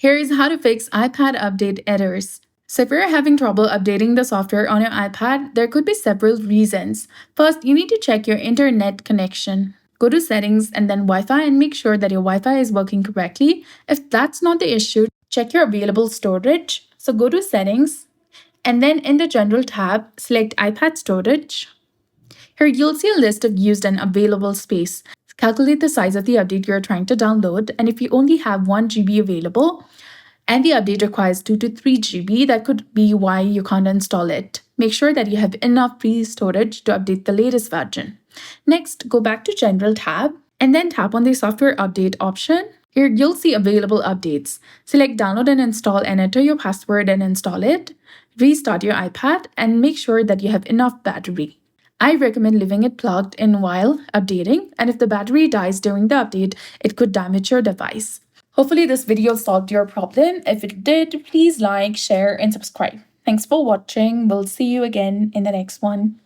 Here is how to fix iPad update errors. So if you're having trouble updating the software on your iPad, there could be several reasons. First, you need to check your internet connection. Go to settings and then Wi-Fi and make sure that your Wi-Fi is working correctly. If that's not the issue, check your available storage. So go to settings and then in the general tab, select iPad storage. Here you'll see a list of used and available space. Calculate the size of the update you're trying to download, and if you only have 1 GB available and the update requires 2 to 3 GB, that could be why you can't install it. Make sure that you have enough free storage to update the latest version. Next, go back to General tab and then tap on the Software Update option. Here you'll see available updates. Select Download and Install and enter your password and install it. Restart your iPad and make sure that you have enough battery. I recommend leaving it plugged in while updating, and if the battery dies during the update, it could damage your device. Hopefully this video solved your problem. If it did, please like, share, and subscribe. Thanks for watching. We'll see you again in the next one.